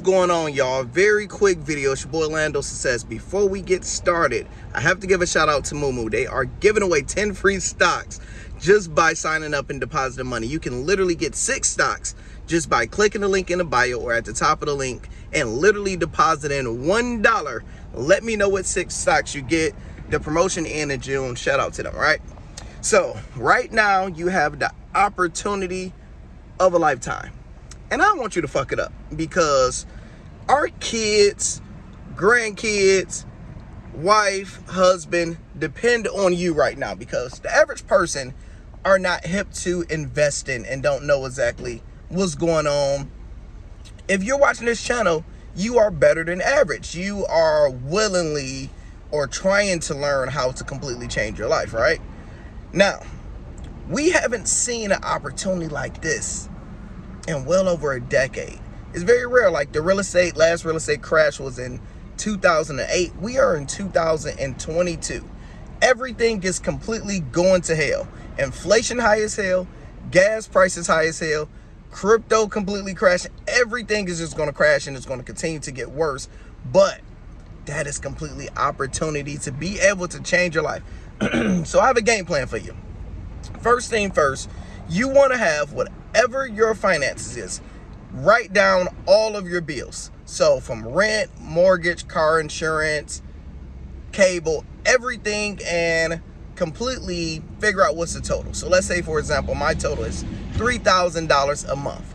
going on, y'all? Very quick video. It's your boy Lando Success. Before we get started, I have to give a shout out to Moomoo. They are giving away 10 free stocks just by signing up and depositing money. You can literally get 6 stocks just by clicking the link in the bio or at the top of the link and literally deposit in $1. Let me know what 6 stocks you get. The promotion ends in June. Shout out to them, right? So right now you have the opportunity of a lifetime. And I don't want you to fuck it up because our kids, grandkids, wife, husband depend on you right now, because the average person are not hip to investing and don't know exactly what's going on. If you're watching this channel, you are better than average. You are willingly or trying to learn how to completely change your life, right? Now, we haven't seen an opportunity like this in well over a decade. It's very rare. Like the last real estate crash was in 2008. We are in 2022. Everything is completely going to hell. Inflation high as hell, gas prices high as hell, crypto completely crashing. Everything is just going to crash, and it's going to continue to get worse. But that is completely opportunity to be able to change your life. So I have a game plan for you. First thing first, you want to have whatever your finances is. Write down all of your bills. So from rent, mortgage, car insurance, cable, everything, and completely figure out what's the total. So let's say, for example, my total is $3,000 a month.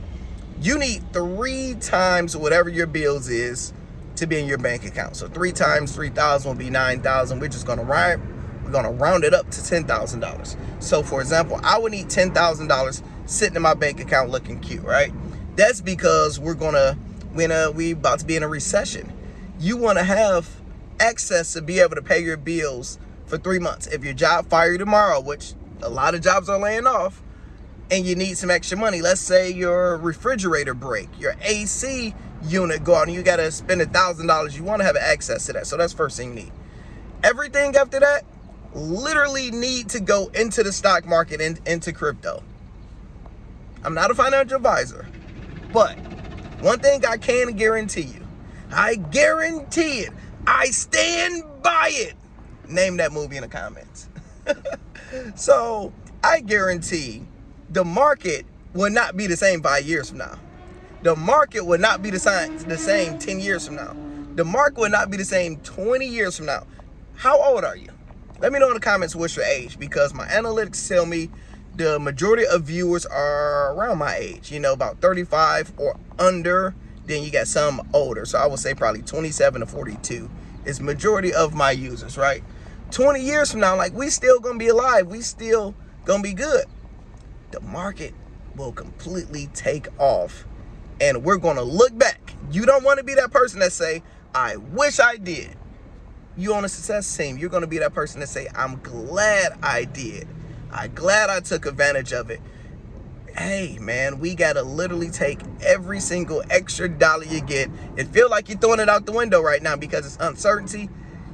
You need 3 times whatever your bills is to be in your bank account. So 3 times 3,000 will be 9,000. We're just going to round it up to $10,000. So for example, I would need $10,000 sitting in my bank account looking cute, right? That's because we about to be in a recession. You want to have access to be able to pay your bills for 3 months. If your job fire you tomorrow, which a lot of jobs are laying off, and you need some extra money, let's say your refrigerator break, your AC unit go out and you got to spend $1,000, you want to have access to that. So that's first thing you need. Everything after that literally need to go into the stock market and into crypto. I'm not a financial advisor, but one thing I can guarantee you, I guarantee it, I stand by it. Name that movie in the comments. So I guarantee the market will not be the same 5 years from now. The market will not be the same 10 years from now. The market will not be the same 20 years from now. How old are you? Let me know in the comments what's your age, because my analytics tell me the majority of viewers are around my age, about 35 or under. Then you got some older. So I would say probably 27 to 42 is majority of my users, right? 20 years from now, like, we still gonna be alive. We still gonna be good. The market will completely take off, and we're gonna look back. You don't want to be that person that say, I wish I did. You on a success team, you're going to be that person that say, I'm glad I did. I'm glad I took advantage of it. Hey, man, we got to literally take every single extra dollar you get. It feel like you're throwing it out the window right now because it's uncertainty.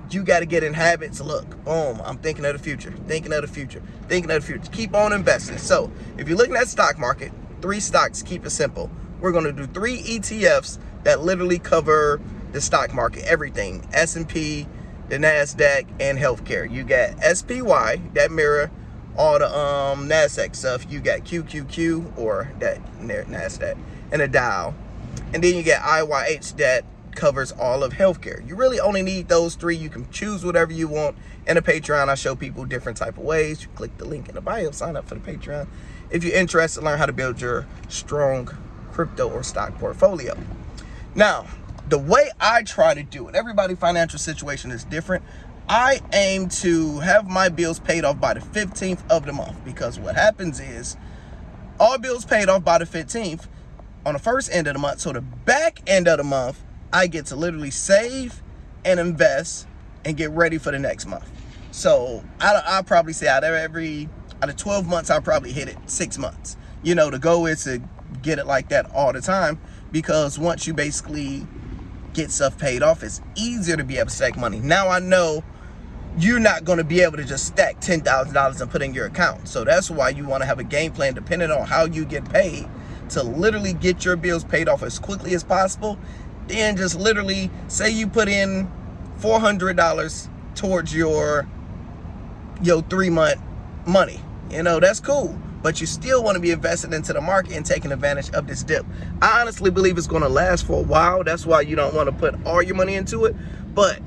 You got to get in habits. Look, boom, I'm thinking of the future, thinking of the future, thinking of the future. Keep on investing. So if you're looking at stock market, 3 stocks, keep it simple. We're going to do 3 ETFs that literally cover the stock market, everything, S&P, the NASDAQ, and healthcare. You got SPY, that mirror all the NASDAQ stuff. You got QQQ, or that NASDAQ, and a Dow. And then you got IYH, that covers all of healthcare. You really only need those 3. You can choose whatever you want. In the Patreon, I show people different type of ways. You click the link in the bio, sign up for the Patreon if you're interested to learn how to build your strong crypto or stock portfolio. Now, the way I try to do it, everybody's financial situation is different. I aim to have my bills paid off by the 15th of the month, because what happens is all bills paid off by the 15th on the first end of the month. So the back end of the month, I get to literally save and invest and get ready for the next month. So I'll probably say out of 12 months, I'll probably hit it 6 months. The goal is to get it like that all the time, because once you basically get stuff paid off, it's easier to be able to stack money. Now I know you're not going to be able to just stack $10,000 and put in your account. So that's why you want to have a game plan depending on how you get paid to literally get your bills paid off as quickly as possible then just literally say you put in $400 towards your 3-month money. You know, that's cool. But you still want to be invested into the market and taking advantage of this dip. I honestly believe it's going to last for a while. That's why you don't want to put all your money into it. But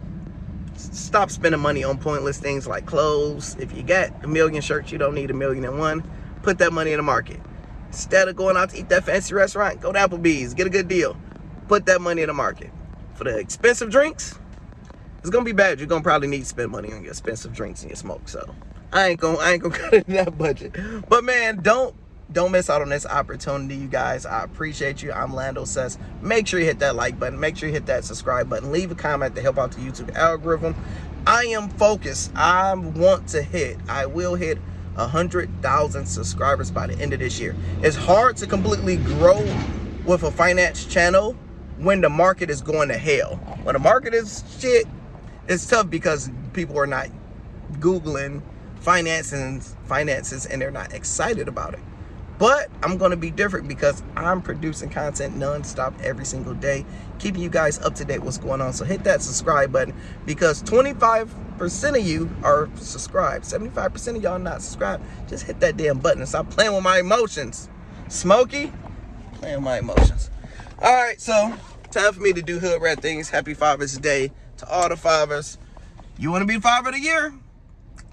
stop spending money on pointless things like clothes. If you got a million shirts, you don't need 1,000,001. Put that money in the market. Instead of going out to eat that fancy restaurant, go to Applebee's, get a good deal. Put that money in the market. For the expensive drinks, it's gonna be bad. You're gonna probably need to spend money on your expensive drinks and your smoke. So I ain't gonna cut into that budget. But man, don't miss out on this opportunity, you guys. I appreciate you. I'm Lando Says. Make sure you hit that like button. Make sure you hit that subscribe button. Leave a comment to help out the YouTube algorithm. I am focused. I will hit 100,000 subscribers by the end of this year. It's hard to completely grow with a finance channel when the market is going to hell. When the market is shit, it's tough because people are not Googling finances and they're not excited about it. But I'm going to be different because I'm producing content non-stop every single day, keeping you guys up to date what's going on. So hit that subscribe button, because 25% of you are subscribed. 75% of y'all not subscribed. Just hit that damn button and stop playing with my emotions. Smokey, playing with my emotions. All right, so time for me to do hood rat things. Happy Father's Day to all the fathers. You want to be Father of the Year?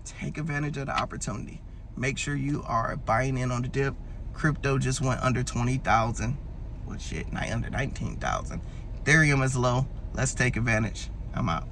Take advantage of the opportunity. Make sure you are buying in on the dip. Crypto just went under 20,000. Well, shit, not under 19,000. Ethereum is low. Let's take advantage. I'm out.